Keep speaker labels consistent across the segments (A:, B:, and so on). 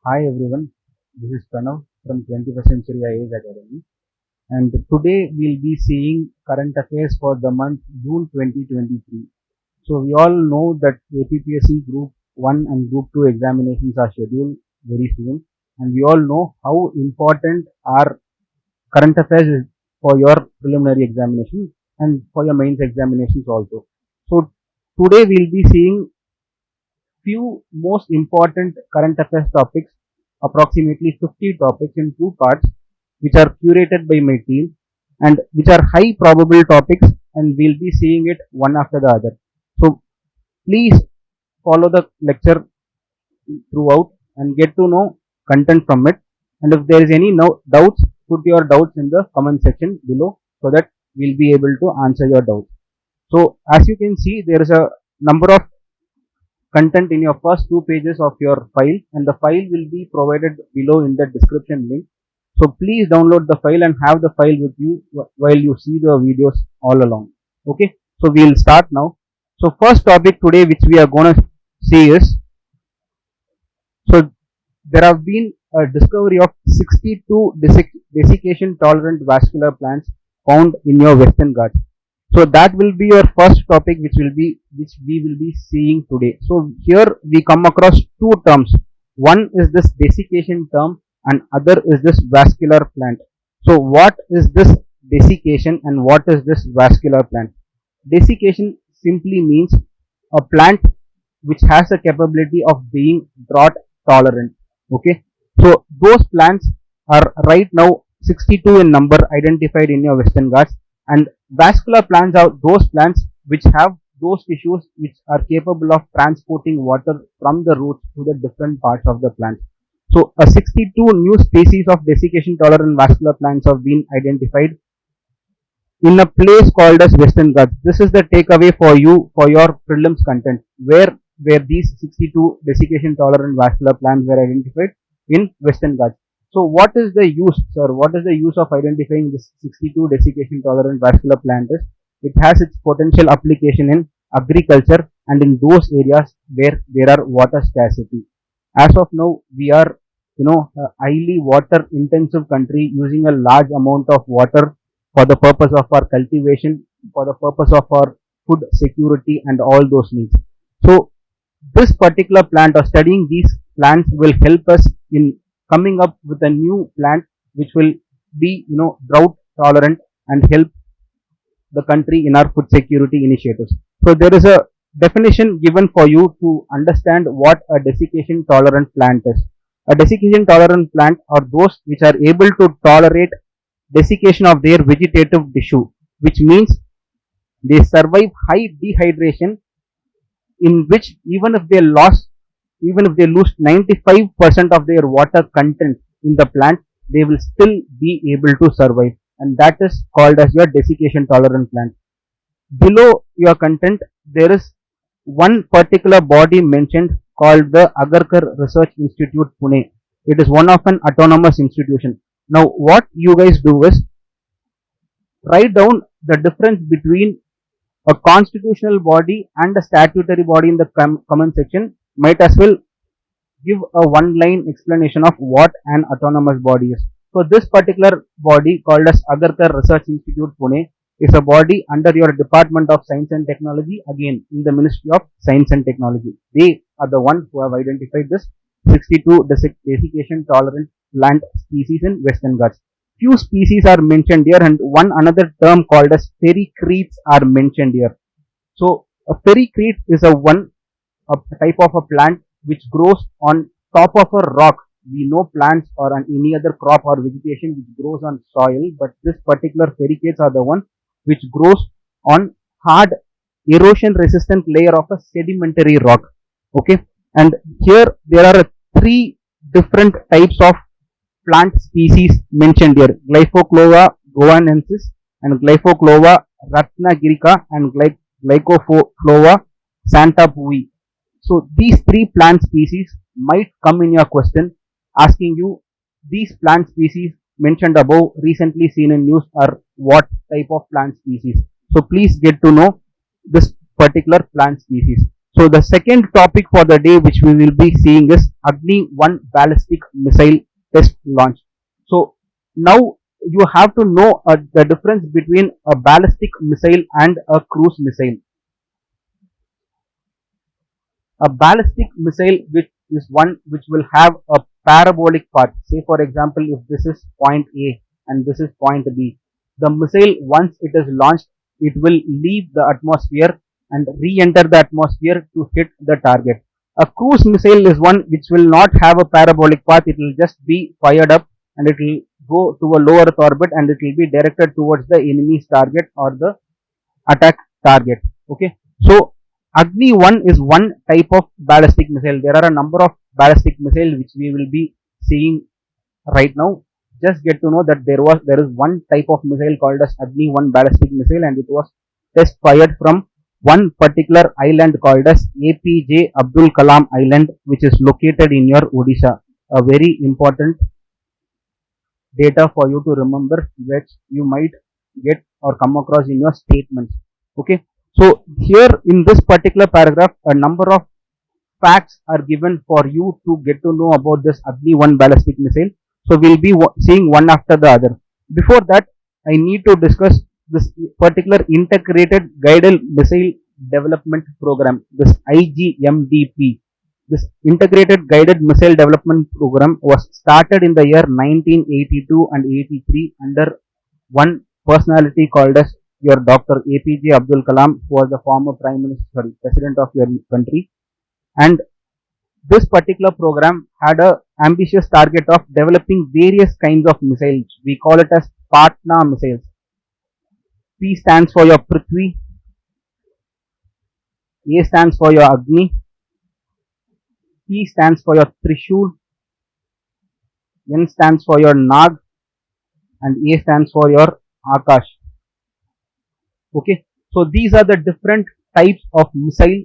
A: Hi everyone, this is Pranav from 21st Century IAS Academy, and today we'll be seeing current affairs for the month June 2023. So we all know that APPSC Group 1 and Group 2 examinations are scheduled very soon, and we all know how important our current affairs is for your preliminary examination and for your mains examinations also. So today we'll be seeing few most important current affairs topics, approximately 50 topics in two parts, which are curated by my team and which are high probable topics, and we'll be seeing it one after the other. So please follow the lecture throughout and get to know content from it. And if there is any doubts, put your doubts in the comment section below so that we'll be able to answer your doubts. So as you can see, there is a number of content in your first two pages of your file, and the file will be provided below in the description link. So please download the file and have the file with you while you see the videos all along. Okay, so we'll start now. So first topic today which we are going to see is, so there have been a discovery of 62 desiccation tolerant vascular plants found in your Western Ghats. So that will be your first topic which we will be seeing today. So here we come across two terms. One is this desiccation term and other is this vascular plant. So what is this desiccation and what is this vascular plant? Desiccation simply means a plant which has a capability of being drought tolerant. Okay, so those plants are right now 62 in number identified in your Western Ghats, and vascular plants are those plants which have those tissues which are capable of transporting water from the roots to the different parts of the plant. So a 62 new species of desiccation tolerant vascular plants have been identified in a place called as Western Ghats. This is the takeaway for you for your prelims content, where these 62 desiccation tolerant vascular plants were identified in Western Ghats. So what is the use, sir? What is the use of identifying this 62 desiccation tolerant vascular plant is? It has its potential application in agriculture and in those areas where there are water scarcity. As of now, we are, a highly water intensive country using a large amount of water for the purpose of our cultivation, for the purpose of our food security and all those needs. So this particular plant or studying these plants will help us in coming up with a new plant which will be drought tolerant and help the country in our food security initiatives. So there is a definition given for you to understand what a desiccation tolerant plant is. A desiccation tolerant plant are those which are able to tolerate desiccation of their vegetative tissue, which means they survive high dehydration, in which even if they lose 95% of their water content in the plant, they will still be able to survive, and that is called as your desiccation tolerant plant. Below your content, there is one particular body mentioned called the Agarkar Research Institute Pune. It is one of an autonomous institution. Now what you guys do is write down the difference between a constitutional body and a statutory body in the comment section. Might as well give a one line explanation of what an autonomous body is. So this particular body called as Agarkar Research Institute Pune is a body under your Department of Science and Technology, again in the Ministry of Science and Technology. They are the ones who have identified this 62 desiccation tolerant plant species in Western Ghats. Few species are mentioned here and one another term called as ferricretes are mentioned here. So a ferricrete is a type of a plant which grows on top of a rock. We know plants or any other crop or vegetation which grows on soil, but this particular ferricretes are the one which grows on hard erosion resistant layer of a sedimentary rock. Okay, and here there are three different types of plant species mentioned here: Glyphoclova goanensis and Glyphoclova ratnagirica and Glyphoclova santapui. So these three plant species might come in your question asking you these plant species mentioned above recently seen in news are what type of plant species. So please get to know this particular plant species. So So the second topic for the day which we will be seeing is Agni-1 ballistic missile test launch. So now you have to know the difference between a ballistic missile and a cruise missile. A ballistic missile which is one which will have a parabolic path. Say for example, if this is point A and this is point B, the missile once it is launched, it will leave the atmosphere and re-enter the atmosphere to hit the target. A cruise missile is one which will not have a parabolic path. It will just be fired up and it will go to a low Earth orbit and it will be directed towards the enemy's target or the attack target. Okay. So Agni-1 is one type of ballistic missile. There are a number of ballistic missiles which we will be seeing right now. Just get to know that there is one type of missile called as Agni-1 ballistic missile, and it was test fired from one particular island called as APJ Abdul Kalam Island, which is located in your Odisha. A very important data for you to remember, which you might get or come across in your statements. Okay. So here in this particular paragraph, a number of facts are given for you to get to know about this Agni-1 ballistic missile. So we'll be seeing one after the other. Before that, I need to discuss this particular integrated guided missile development program, this IGMDP. This integrated guided missile development program was started in the year 1982 and 83 under one personality called as your Dr. APJ Abdul Kalam, who was the former president of your country. And this particular program had a ambitious target of developing various kinds of missiles. We call it as Patna missiles. P stands for your Prithvi, A stands for your Agni, T stands for your Trishul, N stands for your Nag, and A stands for your Akash. Okay, so these are the different types of missile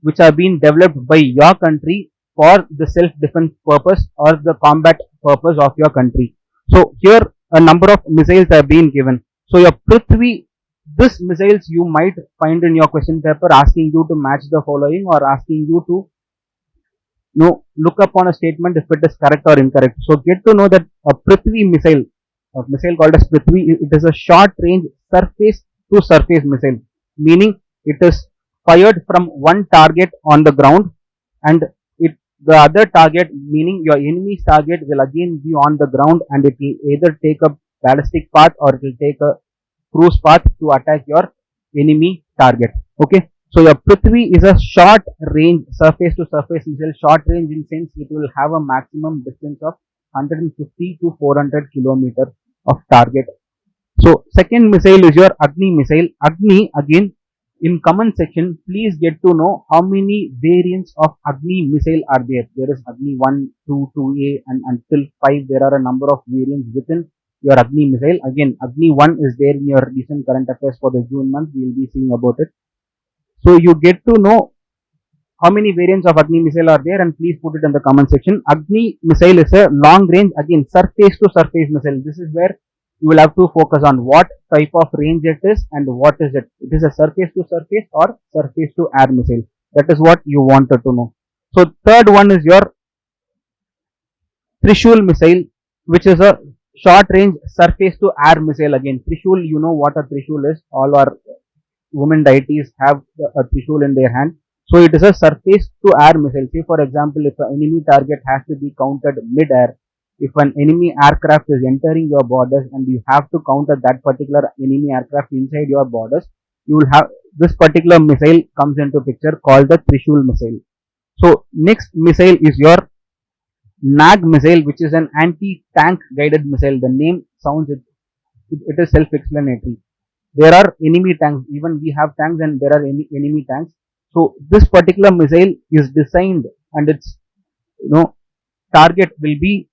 A: which are being developed by your country for the self-defense purpose or the combat purpose of your country. So here a number of missiles are being given. So your Prithvi, this missiles you might find in your question paper asking you to match the following or asking you to look upon a statement if it is correct or incorrect. So get to know that a Prithvi missile, a missile called as Prithvi, it is a short range surface to surface missile, meaning it is fired from one target on the ground and the other target, meaning your enemy's target, will again be on the ground and it will either take a ballistic path or it will take a cruise path to attack your enemy target. Okay, so your Prithvi is a short range surface to surface missile. Short range in sense it will have a maximum distance of 150 to 400 kilometers of target. So second missile is your Agni missile. Agni, again in comment section, please get to know how many variants of Agni missile are there. There is Agni 1, 2, 2A and until 5 there are a number of variants within your Agni missile. Again, Agni 1 is there in your recent current affairs for the June month. We will be seeing about it. So you get to know how many variants of Agni missile are there and please put it in the comment section. Agni missile is a long range, again surface to surface missile. This is where you will have to focus on what type of range it is and what is it. It is a surface to surface or surface to air missile. That is what you wanted to know. So third one is your Trishul missile, which is a short range surface to air missile. Again, Trishul, you know what a Trishul is. All our women deities have a Trishul in their hand. So it is a surface to air missile. Say for example, if an enemy target has to be counted mid-air, if an enemy aircraft is entering your borders and you have to counter that particular enemy aircraft inside your borders, you will have this particular missile comes into picture called the Trishul missile. So next missile is your Nag missile, which is an anti-tank guided missile. The name sounds it is self-explanatory. There are enemy tanks, even we have tanks and there are enemy tanks. So this particular missile is designed and its target will be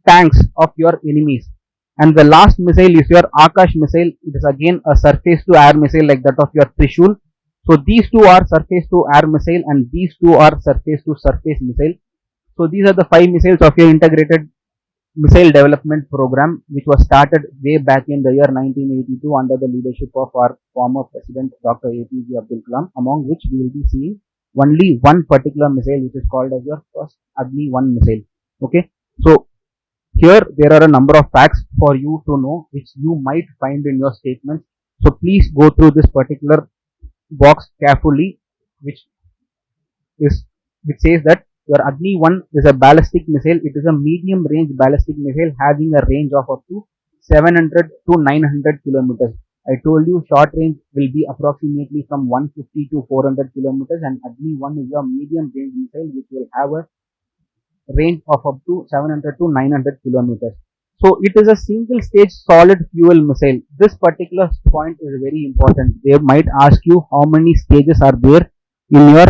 A: tanks of your enemies. And the last missile is your Akash missile. It is again a surface to air missile like that of your Trishul. So these two are surface to air missile and these two are surface to surface missile. So these are the 5 missiles of your integrated missile development program, which was started way back in the year 1982 under the leadership of our former president Dr. APJ Abdul Kalam, among which we will be seeing only one particular missile which is called as your first Agni 1 missile. Okay, so here there are a number of facts for you to know which you might find in your statements. So please go through this particular box carefully, which is which says that your Agni 1 is a ballistic missile. It is a medium range ballistic missile having a range of up to 700 to 900 kilometers. I told you short range will be approximately from 150 to 400 kilometers, and Agni 1 is a medium range missile which will have a range of up to 700 to 900 kilometers. So it is a single stage solid fuel missile. This particular point is very important. They might ask you how many stages are there in your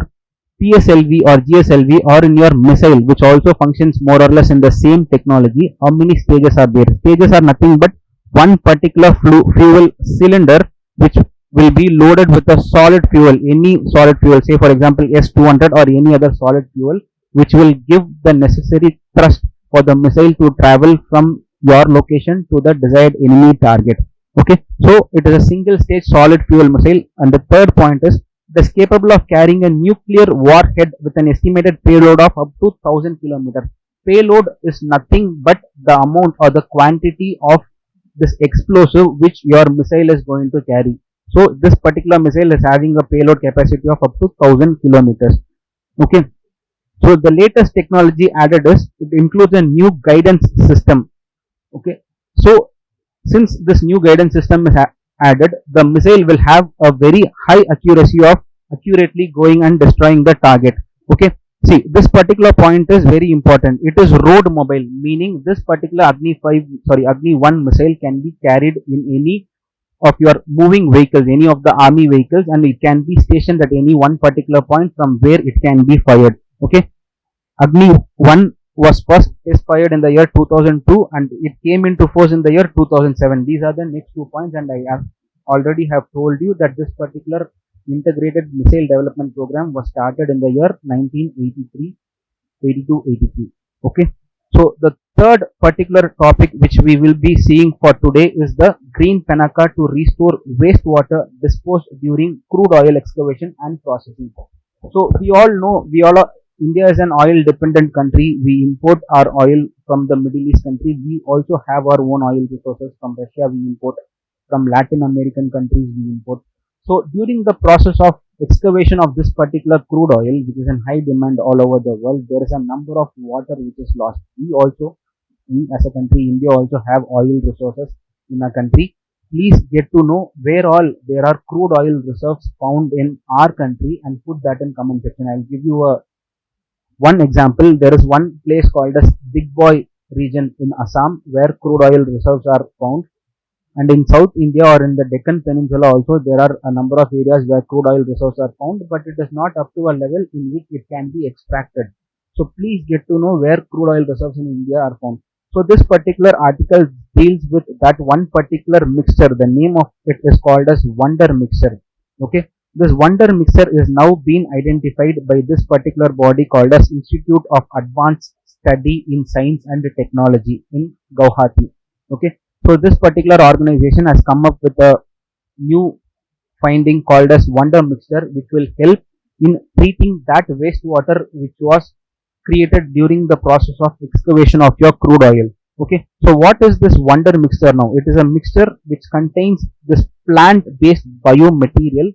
A: PSLV or GSLV or in your missile, which also functions more or less in the same technology. How many stages are there? Stages are nothing but one particular fuel cylinder which will be loaded with a solid fuel, any solid fuel, say for example S200 or any other solid fuel, which will give the necessary thrust for the missile to travel from your location to the desired enemy target. Okay, so it is a single stage solid fuel missile. And the third point is it is capable of carrying a nuclear warhead with an estimated payload of up to 1000 kilometers. Payload is nothing but the amount or the quantity of this explosive which your missile is going to carry. So this particular missile is having a payload capacity of up to 1000 kilometers. Okay, so the latest technology added is it includes a new guidance system. Okay, so since this new guidance system is added, the missile will have a very high accuracy of accurately going and destroying the target. Okay, see, this particular point is very important. It is road mobile, meaning this particular Agni 1 missile can be carried in any of your moving vehicles, any of the army vehicles, and it can be stationed at any one particular point from where it can be fired. Okay, Agni 1 was first test fired in the year 2002 and it came into force in the year 2007. These are the next 2 points, and I have already have told you that this particular integrated missile development program was started in the year 1983, 82-83. Okay, so the third particular topic which we will be seeing for today is the green Panaka to restore wastewater disposed during crude oil excavation and processing. So we all know, India is an oil dependent country. We import our oil from the Middle East country. We also have our own oil resources. From Russia we import, from Latin American countries we import. So during the process of excavation of this particular crude oil, which is in high demand all over the world, there is a number of water which is lost. We as a country, India also have oil resources in our country. Please get to know where all there are crude oil reserves found in our country and put that in comment section. I'll give you one example. There is one place called as Big Boy region in Assam where crude oil reserves are found. And in South India or in the Deccan Peninsula also there are a number of areas where crude oil reserves are found, but it is not up to a level in which it can be extracted. So please get to know where crude oil reserves in India are found. So this particular article deals with that one particular mixture. The name of it is called as Wonder Mixture. Okay, this Wonder Mixture is now being identified by this particular body called as Institute of Advanced Study in Science and Technology in Guwahati. Okay, so this particular organization has come up with a new finding called as Wonder Mixture, which will help in treating that wastewater which was created during the process of excavation of your crude oil. Okay, so what is this Wonder Mixture now? It is a mixture which contains this plant based biomaterial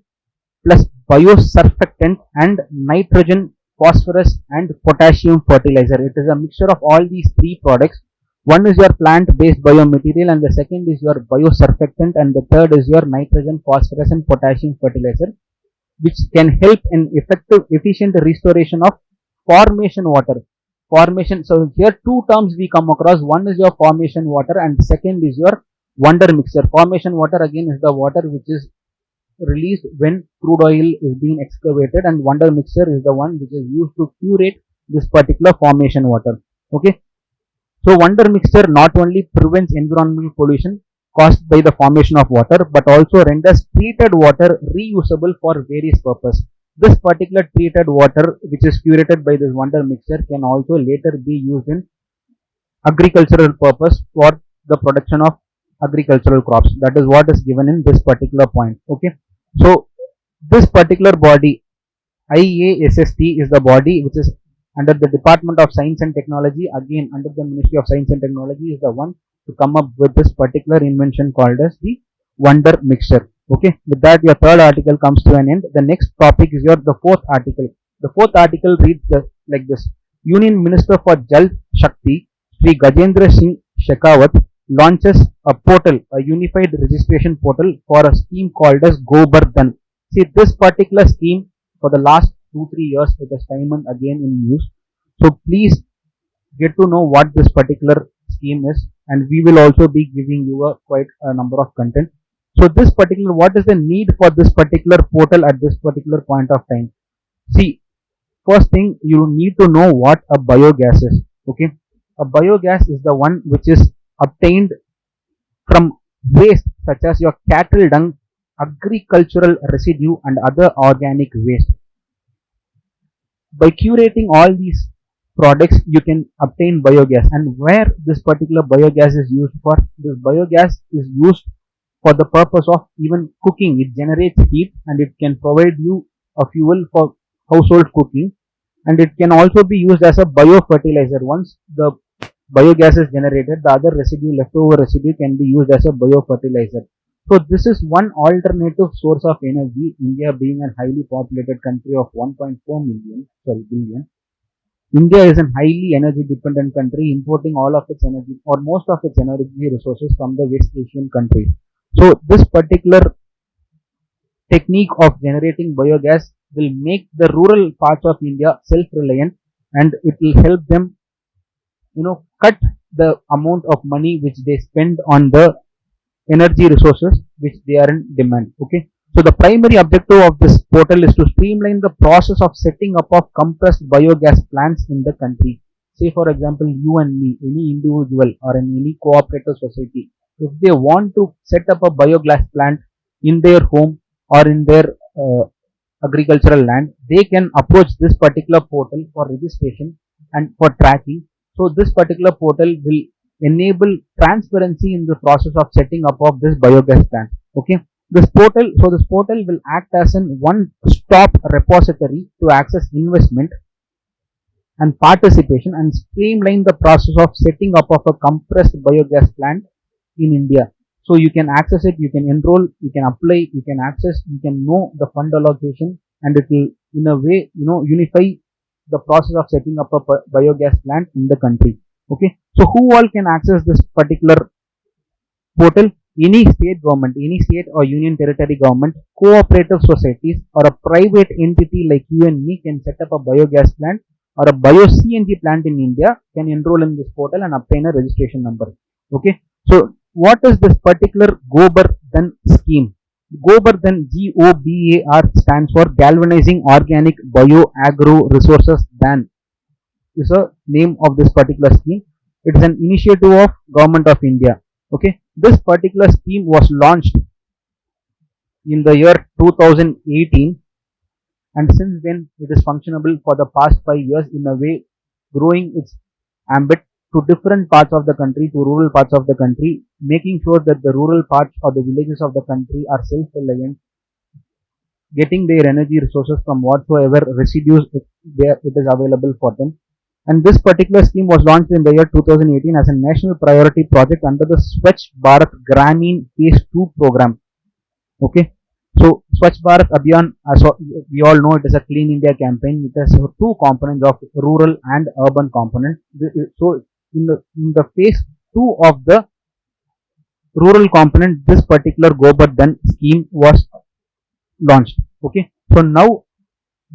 A: plus biosurfactant and nitrogen, phosphorus and potassium fertilizer. It is a mixture of all these three products. One is your plant based biomaterial, and the second is your biosurfactant, and the third is your nitrogen, phosphorus and potassium fertilizer, which can help in efficient restoration of formation water. So here two terms we come across. One is your formation water and second is your Wonder Mixture. Formation water again is the water which is released when crude oil is being excavated, and Wonder Mixture is the one which is used to curate this particular formation water. Okay, so Wonder Mixture not only prevents environmental pollution caused by the formation of water, but also renders treated water reusable for various purposes. This particular treated water which is curated by this Wonder Mixture can also later be used in agricultural purpose for the production of agricultural crops. That is what is given in this particular point. Okay, so this particular body IASST is the body which is under the Department of Science and Technology, again under the Ministry of Science and Technology, is the one to come up with this particular invention called as the wonder mixture. Okay, with that your third article comes to an end. The next topic is the fourth article. The fourth article reads like this: Union Minister for Jal Shakti, Sri Gajendra Singh Shekhawat, launches a portal, a unified registration portal for a scheme called as Gobardhan. See, this particular scheme for the last 2-3 years it has time and again in use. So please get to know what this particular scheme is, and we will also be giving you quite a number of content. So this particular, what is the need for this particular portal at this particular point of time? See, first thing you need to know what a biogas is. Okay, a biogas is the one which is obtained from waste such as your cattle dung, agricultural residue and other organic waste. By curating all these products you can obtain biogas, and where this particular biogas is used for, this biogas is used for the purpose of even cooking. It generates heat and it can provide you a fuel for household cooking, and it can also be used as a biofertilizer. Once the biogas is generated, the other residue, leftover residue, can be used as a biofertilizer. So this is one alternative source of energy. India being a highly populated country of 1.4 billion, India is a highly energy dependent country, importing all of its energy or most of its energy resources from the West Asian countries. So this particular technique of generating biogas will make the rural parts of India self-reliant, and it will help them, cut the amount of money which they spend on the energy resources which they are in demand. Okay, so the primary objective of this portal is to streamline the process of setting up of compressed biogas plants in the country. Say for example, you and me, any individual or in any cooperative society, if they want to set up a biogas plant in their home or in their agricultural land, they can approach this particular portal for registration and for tracking. So this particular portal will enable transparency in the process of setting up of this biogas plant. Okay, this portal will act as an one-stop repository to access investment and participation and streamline the process of setting up of a compressed biogas plant in India. So you can access it, you can enroll, you can apply, you can access, you can know the fund allocation, and it will in a way unify the process of setting up a biogas plant in the country. Okay, so who all can access this particular portal? Any state government, any state or union territory government, cooperative societies or a private entity like you and me can set up a biogas plant or a bio CNG plant in India, can enroll in this portal and obtain a registration number. Okay, so what is this particular Gobardhan scheme? Gobardhan, GOBAR, stands for Galvanizing Organic Bio Agro Resources Dhan, is a name of this particular scheme. It is an initiative of Government of India. Okay, this particular scheme was launched in the year 2018, and since then it is functionable for the past 5 years, in a way growing its ambit to different parts of the country, to rural parts of the country, making sure that the rural parts or the villages of the country are self-reliant, getting their energy resources from whatsoever residues it is available for them. And this particular scheme was launched in the year 2018 as a national priority project under the Swachh Bharat Gramin Phase 2 program. Okay, so Swachh Bharat Abhiyan, as we all know, it is a Clean India campaign. It has two components of rural and urban component. So in the phase 2 of the rural component, this particular Gobardhan scheme was launched. Okay, so now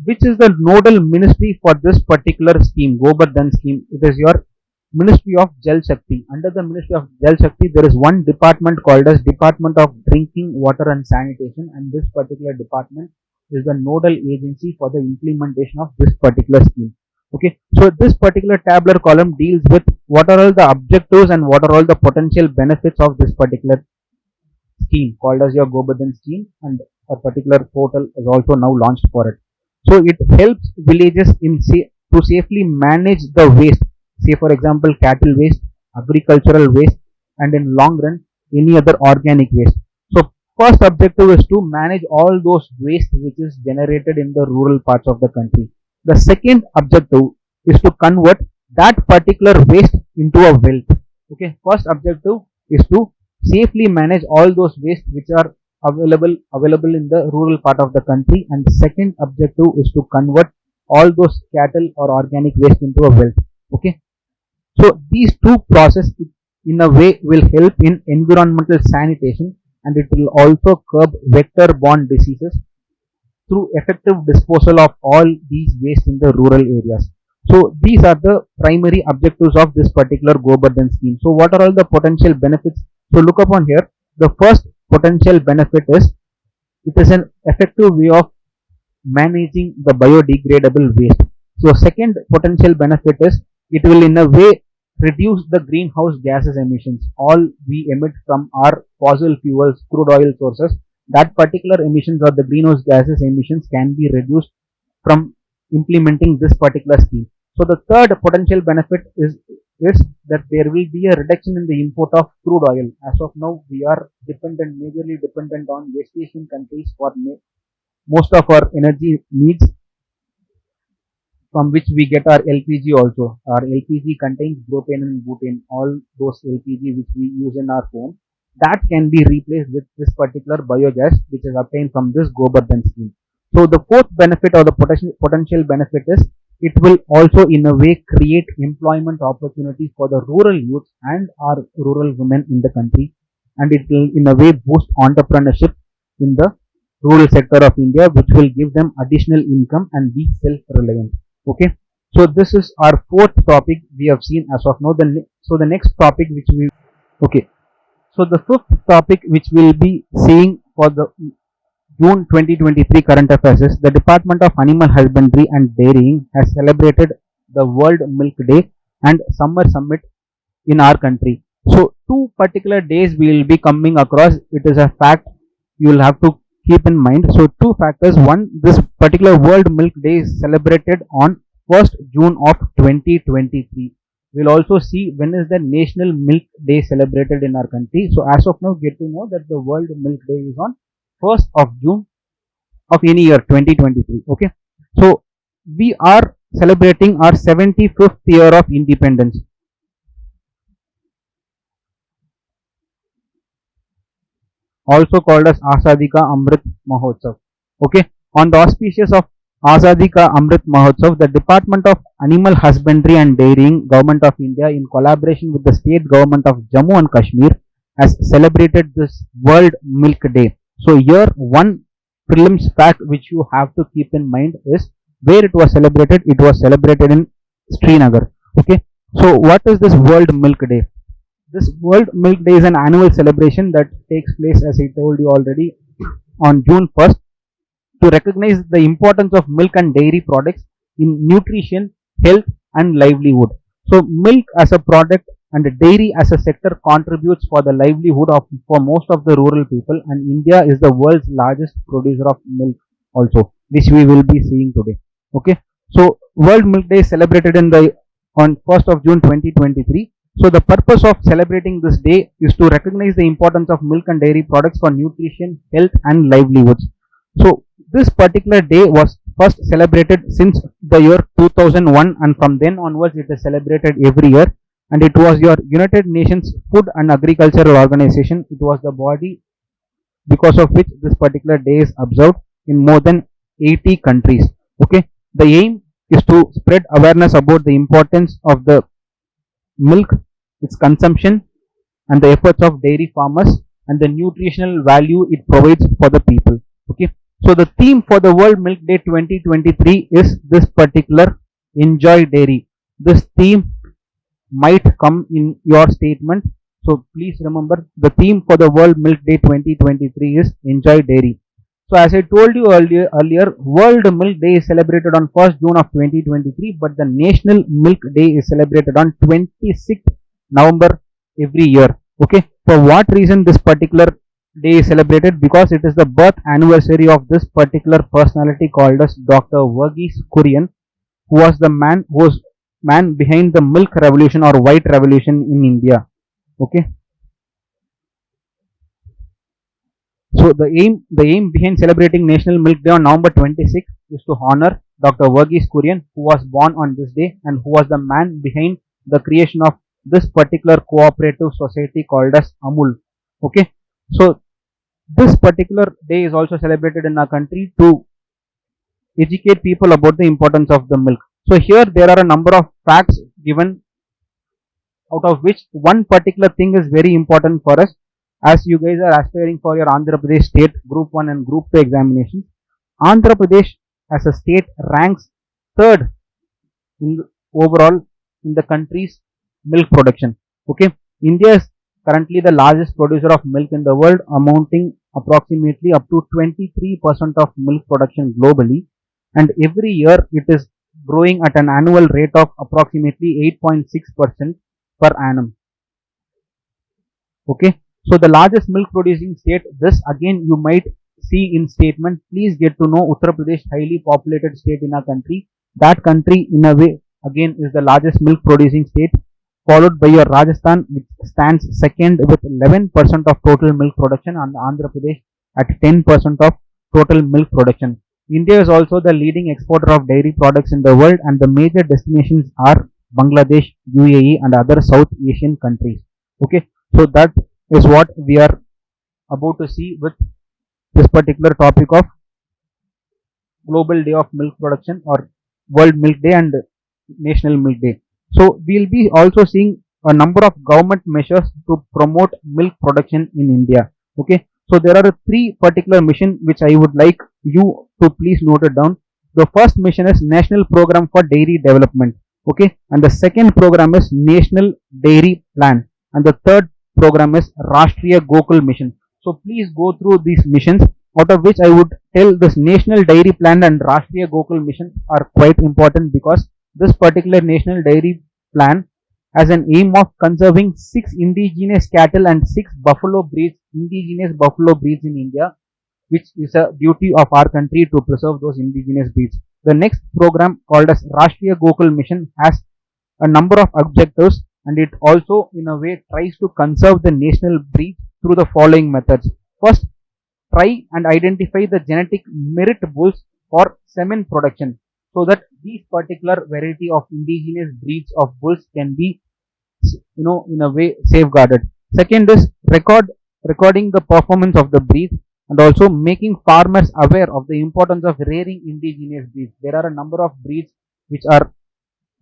A: which is the nodal ministry for this particular scheme, Gobardhan scheme? It is your Ministry of Jal Shakti. Under the Ministry of Jal Shakti, there is one department called as Department of Drinking Water and Sanitation, and this particular department is the nodal agency for the implementation of this particular scheme. Okay, so this particular tabular column deals with what are all the objectives and what are all the potential benefits of this particular scheme called as your Gobardhan scheme, and a particular portal is also now launched for it. So it helps villages to safely manage the waste, say for example cattle waste, agricultural waste, and in long run any other organic waste. So first objective is to manage all those waste which is generated in the rural parts of the country. The second objective is to convert that particular waste into a wealth. Okay, first objective is to safely manage all those waste which are available in the rural part of the country, and the second objective is to convert all those cattle or organic waste into a wealth. Okay, so these two processes in a way will help in environmental sanitation, and it will also curb vector-borne diseases through effective disposal of all these waste in the rural areas. So these are the primary objectives of this particular Govardhan scheme. So what are all the potential benefits? So look upon here. The first potential benefit is it is an effective way of managing the biodegradable waste. So second potential benefit is it will in a way reduce the greenhouse gases emissions. All we emit from our fossil fuels, crude oil sources, that particular emissions or the greenhouse gases emissions can be reduced from implementing this particular scheme. So the third potential benefit is that there will be a reduction in the import of crude oil. As of now, we are majorly dependent on West Asian countries for most of our energy needs, from which we get our LPG also. Our LPG contains propane and butane, all those LPG which we use in our home. That can be replaced with this particular biogas which is obtained from this Govardhan scheme. So the fourth benefit or the potential benefit is it will also in a way create employment opportunities for the rural youth and our rural women in the country, and it will in a way boost entrepreneurship in the rural sector of India, which will give them additional income and be self-reliant. Okay, so this is our fourth topic we have seen as of now. So the next topic which we okay, so the fifth topic which we will be seeing for the June 2023 current affairs is the Department of Animal Husbandry and Dairying has celebrated the World Milk Day and Summer Summit in our country. So two particular days we will be coming across. It is a fact you will have to keep in mind. So two factors. One, this particular World Milk Day is celebrated on 1st June of 2023. We'll also see when is the National Milk Day celebrated in our country. So as of now, get to know that the World Milk Day is on 1st of June of any year 2023. Okay, so we are celebrating our 75th year of independence. Also called as Azadi Ka Amrit Mahotsav. Okay, on the auspicious of Azadi Ka Amrit Mahotsav, the Department of Animal Husbandry and Dairying, Government of India, in collaboration with the state government of Jammu and Kashmir, has celebrated this World Milk Day. So here one prelims fact which you have to keep in mind is where it was celebrated. It was celebrated in Srinagar. Okay, so what is this World Milk Day? This World Milk Day is an annual celebration that takes place, as I told you already, on June 1st to recognize the importance of milk and dairy products in nutrition, health and livelihood. So milk as a product and dairy as a sector contributes for the livelihood of for most of the rural people, and India is the world's largest producer of milk also, which we will be seeing today. Okay, so World Milk Day is celebrated on 1st of June 2023. So the purpose of celebrating this day is to recognize the importance of milk and dairy products for nutrition, health and livelihoods. So this particular day was first celebrated since the year 2001, and from then onwards it is celebrated every year, and it was your United Nations Food and Agricultural Organization. It was the body because of which this particular day is observed in more than 80 countries. Okay, the aim is to spread awareness about the importance of the milk, its consumption and the efforts of dairy farmers and the nutritional value it provides for the people. Okay, so the theme for the World Milk Day 2023 is this particular Enjoy Dairy. This theme might come in your statement, so please remember the theme for the World Milk Day 2023 is Enjoy Dairy. So as I told you earlier, World Milk Day is celebrated on 1st June of 2023, but the National Milk Day is celebrated on 26th November every year. Okay, for what reason this particular day is celebrated? Because it is the birth anniversary of this particular personality called as Dr. Verghese Kurian, who was the man behind the milk revolution or white revolution in India. Okay, So the aim behind celebrating National Milk Day on November 26th is to honor Dr. Verghese Kurian, who was born on this day and who was the man behind the creation of this particular cooperative society called as Amul. Okay, so this particular day is also celebrated in our country to educate people about the importance of the milk. So here there are a number of facts given, out of which one particular thing is very important for us as you guys are aspiring for your Andhra Pradesh state group 1 and group 2 examinations. Andhra Pradesh as a state ranks third in overall in the country's milk production. Okay, India is currently the largest producer of milk in the world, amounting approximately up to 23% of milk production globally, and every year it is growing at an annual rate of approximately 8.6% per annum. Okay, so the largest milk producing state, this again you might see in statement, please get to know Uttar Pradesh, highly populated state in our country. That country in a way again is the largest milk producing state, followed by your Rajasthan, which stands second with 11% of total milk production, and Andhra Pradesh at 10% of total milk production. India is also the leading exporter of dairy products in the world, and the major destinations are Bangladesh, UAE, and other South Asian countries. Okay, so that is what we are about to see with this particular topic of Global Day of Milk Production or World Milk Day and National Milk Day. So we'll be also seeing a number of government measures to promote milk production in India. Okay, so there are three particular missions which I would like you to please note it down. The first mission is National Program for Dairy Development. Okay, and the second program is National Dairy Plan, and the third program is Rashtriya Gokul Mission. So please go through these missions, out of which I would tell this National Dairy Plan and Rashtriya Gokul Mission are quite important, because this particular National Dairy Plan has an aim of conserving 6 indigenous cattle and 6 buffalo breeds, indigenous buffalo breeds in India, which is a duty of our country to preserve those indigenous breeds. The next program, called as Rashtriya Gokul Mission, has a number of objectives, and it also in a way tries to conserve the national breeds through the following methods. First, try and identify the genetic merit bulls for semen production, so that these particular variety of indigenous breeds of bulls can be in a way safeguarded. Second is recording the performance of the breeds, and also making farmers aware of the importance of rearing indigenous breeds. There are a number of breeds which are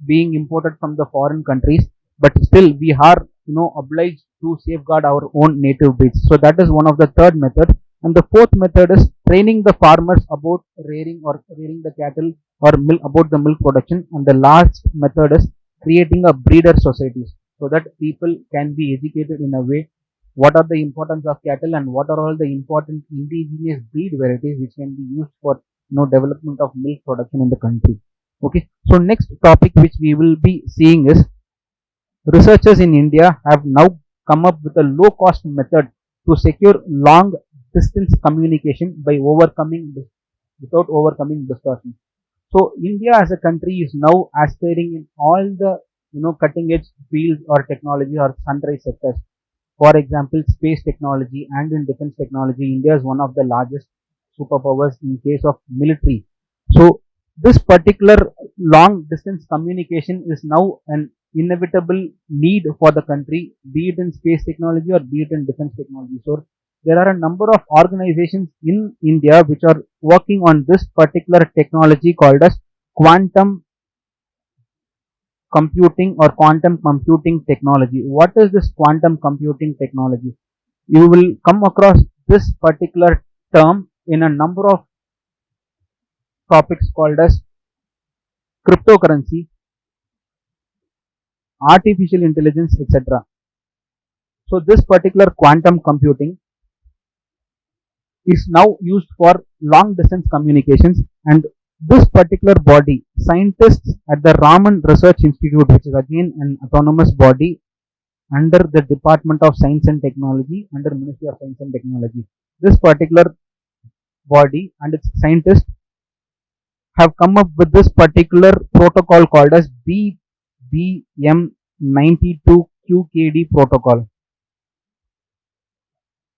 A: being imported from the foreign countries, but still we are obliged to safeguard our own native breeds. So that is one of the third method. And the fourth method is training the farmers about rearing the cattle or milk, about the milk production. And the last method is creating a breeder societies, so that people can be educated in a way what are the importance of cattle and what are all the important indigenous breed varieties which can be used for development of milk production in the country. Okay, so next topic which we will be seeing is, researchers in India have now come up with a low cost method to secure long distance communication without overcoming distortion. So India as a country is now aspiring in all the cutting edge fields or technology or sunrise sectors. For example, space technology and in defense technology, India is one of the largest superpowers in case of military. So this particular long distance communication is now an inevitable need for the country, be it in space technology or be it in defense technology. So there are a number of organizations in India which are working on this particular technology called as quantum computing or quantum computing technology. What is this quantum computing technology? You will come across this particular term in a number of topics called as cryptocurrency, artificial intelligence, etc. So this particular quantum computing is now used for long distance communications, and this particular body, scientists at the Raman Research Institute, which is again an autonomous body under the Department of Science and Technology, under Ministry of Science and Technology. This particular body and its scientists have come up with this particular protocol called as BBM92QKD protocol,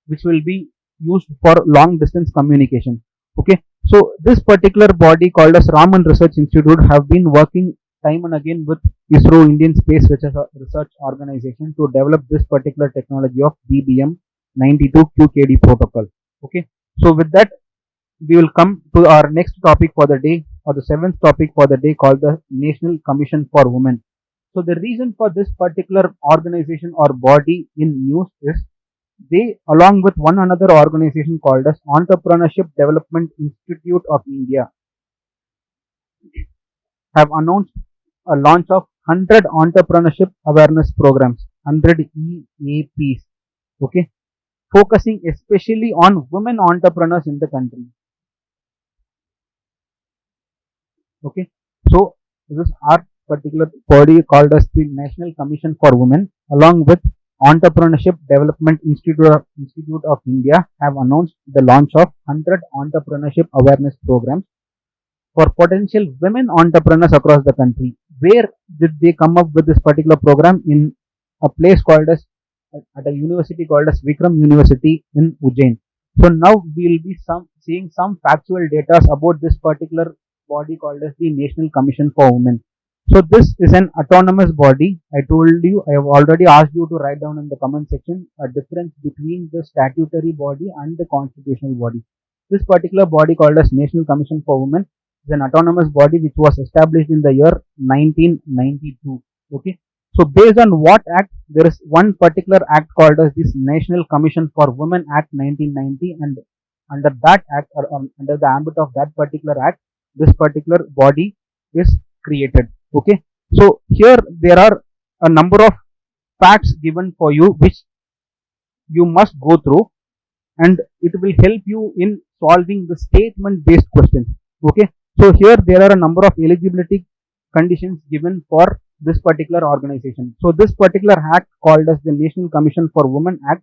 A: which will be used for long distance communication. Okay, so this particular body called as Raman Research Institute have been working time and again with ISRO, Indian Space Research Organization, to develop this particular technology of BBM 92 QKD protocol. Okay, so with that we will come to our next topic for the day, or the seventh topic for the day, called the National Commission for Women. So the reason for this particular organization or body in news is they, along with one another organization called as Entrepreneurship Development Institute of India, have announced a launch of 100 entrepreneurship awareness programs, 100 EAPs, okay, focusing especially on women entrepreneurs in the country. Okay, so this our particular body called as the National Commission for Women, along with Entrepreneurship Development Institute of India, have announced the launch of 100 entrepreneurship awareness programs for potential women entrepreneurs across the country. Where did they come up with this particular program? In a place called as, at a university called as Vikram University in Ujjain. So now we will be seeing some factual data about this particular body called as the National Commission for Women. So this is an autonomous body. I told you, I have already asked you to write down in the comment section a difference between the statutory body and the constitutional body. This particular body called as National Commission for Women is an autonomous body which was established in the year 1992. Okay. So based on what act? There is one particular act called as this National Commission for Women Act 1990, and under that act, or under the ambit of that particular act, this particular body is created. Okay, so here there are a number of facts given for you which you must go through, and it will help you in solving the statement based questions. Okay, so here there are a number of eligibility conditions given for this particular organization. So this particular act called as the National Commission for Women Act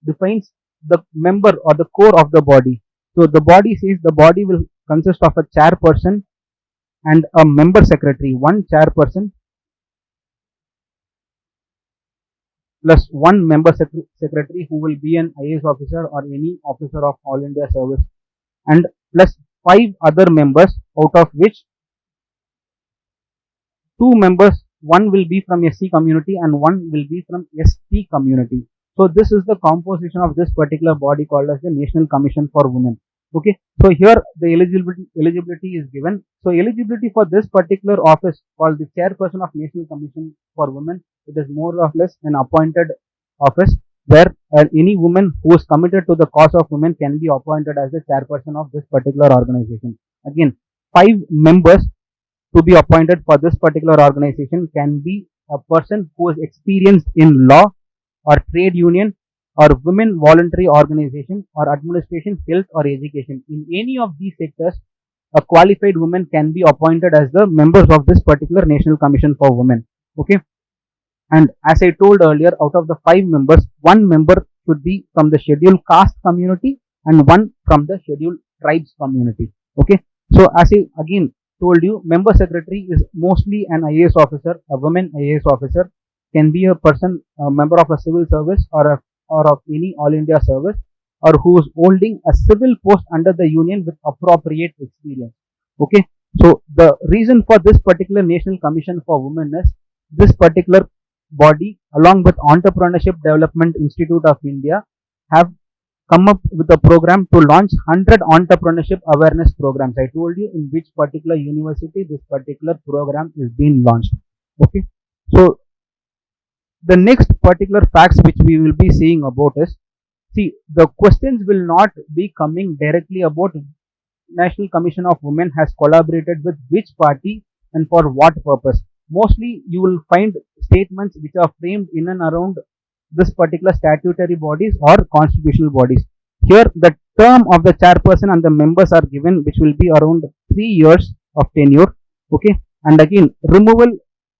A: defines the member or the core of the body. So the body says the body will consist of a chairperson and a member secretary, one chairperson plus one member secretary who will be an IAS officer or any officer of All India Service, and plus 5 other members, out of which 2 members, one will be from SC community and one will be from ST community. So this is the composition of this particular body called as the National Commission for Women. Okay, so here the eligibility is given. So eligibility for this particular office called the chairperson of National Commission for Women, it is more or less an appointed office where any woman who is committed to the cause of women can be appointed as the chairperson of this particular organization. Again, 5 members to be appointed for this particular organization can be a person who is experienced in law or trade union or women voluntary organization or administration, health or education. In any of these sectors, a qualified woman can be appointed as the members of this particular National Commission for Women. Okay, and as I told earlier, out of the 5 members, 1 member should be from the scheduled caste community and 1 from the scheduled tribes community. Okay, so as I again told you, member secretary is mostly an IAS officer, a woman IAS officer, can be a person, a member of a civil service or of any All India Service, or who is holding a civil post under the union with appropriate experience. Okay, so the reason for this particular National Commission for Women is this particular body, along with Entrepreneurship Development Institute of India, have come up with a program to launch 100 entrepreneurship awareness programs. I told you in which particular university this particular program is being launched. Okay, so the next particular facts which we will be seeing about is, see, the questions will not be coming directly about National Commission of Women has collaborated with which party and for what purpose. Mostly you will find statements which are framed in and around this particular statutory bodies or constitutional bodies. Here the term of the chairperson and the members are given, which will be around 3 years of tenure. Okay, and again, removal,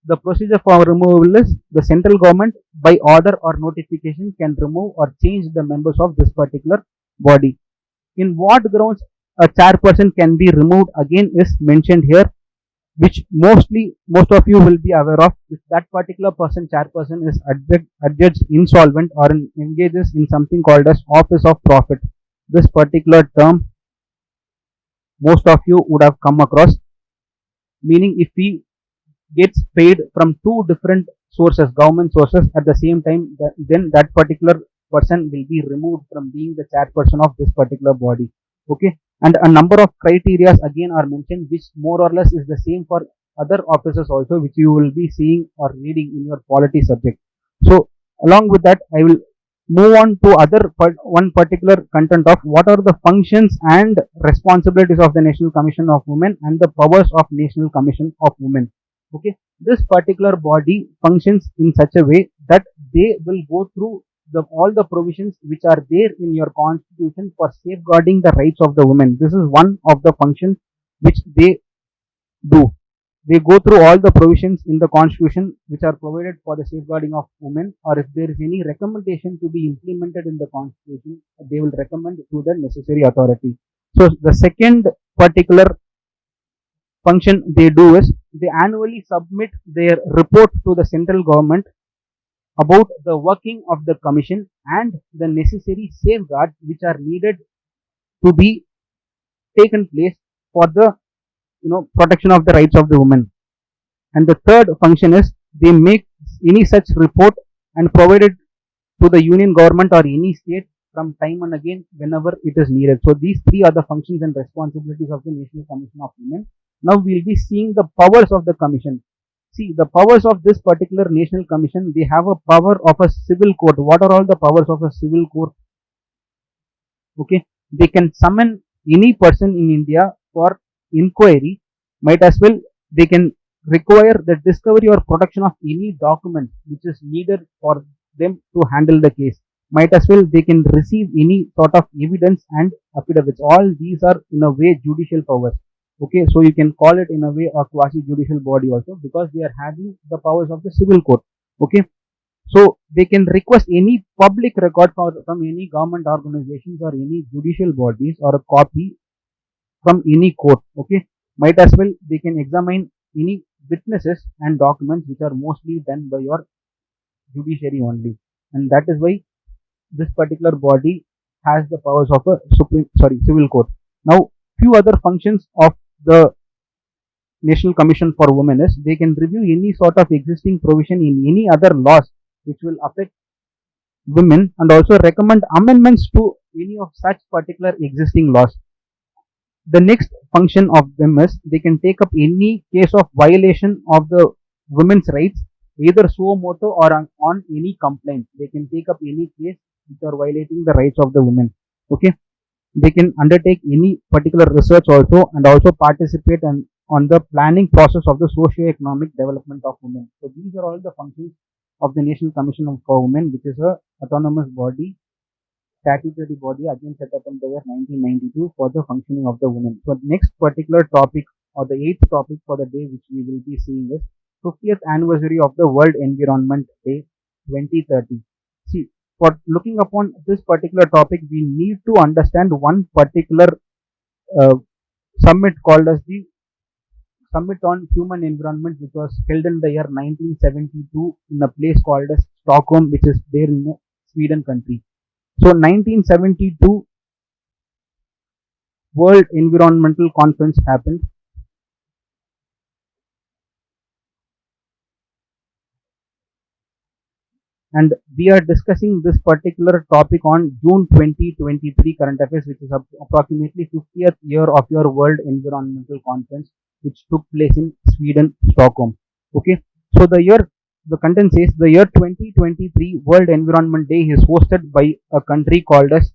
A: the procedure for removal is the central government by order or notification can remove or change the members of this particular body. In what grounds a chairperson can be removed again is mentioned here, which most of you will be aware of. If that particular chairperson is adjudged insolvent or engages in something called as office of profit. This particular term most of you would have come across, meaning if we gets paid from two different sources, government sources at the same time, then that particular person will be removed from being the chairperson of this particular body. Okay, and a number of criteria again are mentioned, which more or less is the same for other offices also, which you will be seeing or reading in your polity subject. So along with that, I will move on to one particular content of what are the functions and responsibilities of the National Commission of Women and the powers of National Commission of Women. Okay, this particular body functions in such a way that they will go through all the provisions which are there in your constitution for safeguarding the rights of the women. This is one of the functions which they do. They go through all the provisions in the constitution which are provided for the safeguarding of women, or if there is any recommendation to be implemented in the constitution, they will recommend to the necessary authority. So the second particular function they do is they annually submit their report to the central government about the working of the commission and the necessary safeguards which are needed to be taken place for the protection of the rights of the women. And the third function is they make any such report and provide it to the union government or any state from time and again whenever it is needed. So these three are the functions and responsibilities of the National Commission of Women. Now we will be seeing the powers of the commission. See, the powers of this particular National Commission, they have a power of a civil court. What are all the powers of a civil court? Okay, they can summon any person in India for inquiry. Might as well they can require the discovery or production of any document which is needed for them to handle the case. Might as well they can receive any sort of evidence and affidavits. All these are in a way judicial powers. Okay, so you can call it in a way a quasi judicial body also, because they are having the powers of the civil court. Okay, so they can request any public record from any government organizations or any judicial bodies or a copy from any court. Okay, might as well they can examine any witnesses and documents which are mostly done by your judiciary only, and that is why this particular body has the powers of a civil court. Now few other functions of the National Commission for Women is they can review any sort of existing provision in any other laws which will affect women and also recommend amendments to any of such particular existing laws. The next function of them is they can take up any case of violation of the women's rights, either suo motu or on any complaint. They can take up any case which are violating the rights of the women. Okay, they can undertake any particular research also and also participate on the planning process of the socio-economic development of women. So these are all the functions of the National Commission for Women, which is a autonomous body, statutory body again set up in the year 1992 for the functioning of the women. So next particular topic or the eighth topic for the day which we will be seeing is 50th anniversary of the World Environment Day 2030. See, for looking upon this particular topic, we need to understand one particular summit called as the Summit on Human Environment, which was held in the year 1972 in a place called as Stockholm, which is there in Sweden country. So 1972 World Environmental Conference happened, and we are discussing this particular topic on June 2023 current affairs, which is approximately 50th year of your World Environmental Conference, which took place in Sweden, Stockholm. Okay, so the content says the year 2023 World Environment Day is hosted by a country called as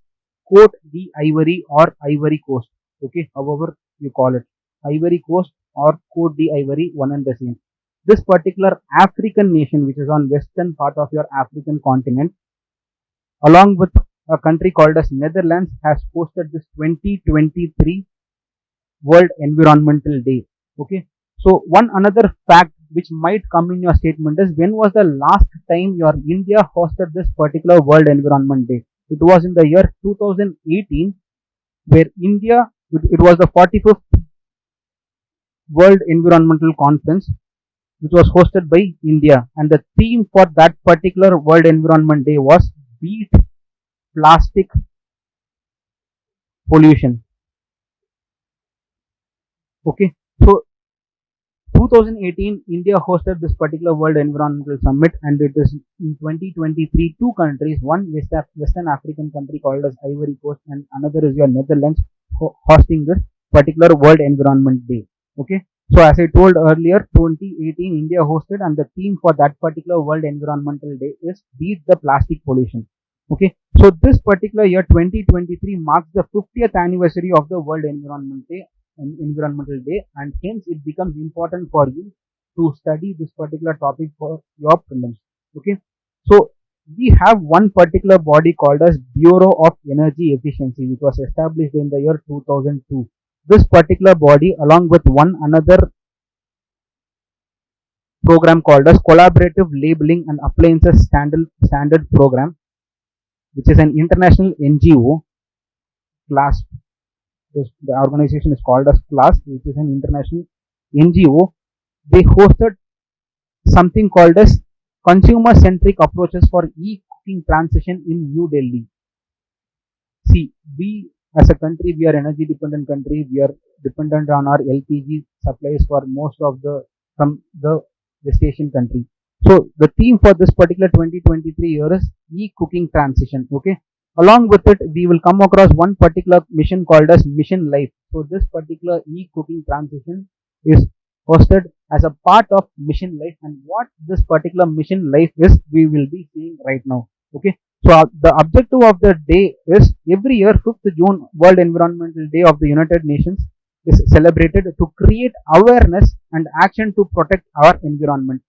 A: Cote d'Ivoire or Ivory Coast. Okay, however you call it, Ivory Coast or Cote d'Ivoire, one and the same. This particular African nation, which is on western part of your African continent, along with a country called as Netherlands, has hosted this 2023 World Environmental Day. Okay, so one another fact which might come in your statement is, when was the last time your India hosted this particular World Environment Day? It was in the year 2018, where India, it was the 45th World Environmental Conference, which was hosted by India, and the theme for that particular World Environment Day was Beat Plastic pollution. Okay, so 2018, India hosted this particular World Environmental Summit, and it is in 2023, two countries, one Western African country called as Ivory Coast, and another is your Netherlands, hosting this particular World Environment Day. Okay, so as I told earlier, 2018 India hosted, and the theme for that particular World Environmental Day is Beat the Plastic Pollution. Okay, so this particular year 2023 marks the 50th anniversary of the World Environmental Day, and hence it becomes important for you to study this particular topic for your prelims. Okay, so we have one particular body called as Bureau of Energy Efficiency, which was established in the year 2002. This particular body, along with one another program called as Collaborative Labeling and Appliances Standard Program, which is an international NGO. Class, the organization is called as Class, which is an international NGO. They hosted something called as Consumer Centric Approaches for E-Cooking Transition in New Delhi. See, we as a country, we are energy dependent country. We are dependent on our LPG supplies for most of the from the West Asian country. So the theme for this particular 2023 year is e-cooking transition. Okay, along with it, we will come across one particular mission called as Mission Life. So this particular e-cooking transition is hosted as a part of Mission Life, and what this particular Mission Life is, we will be seeing right now. Okay, so the objective of the day is every year 5th June World Environmental Day of the United Nations is celebrated to create awareness and action to protect our environment.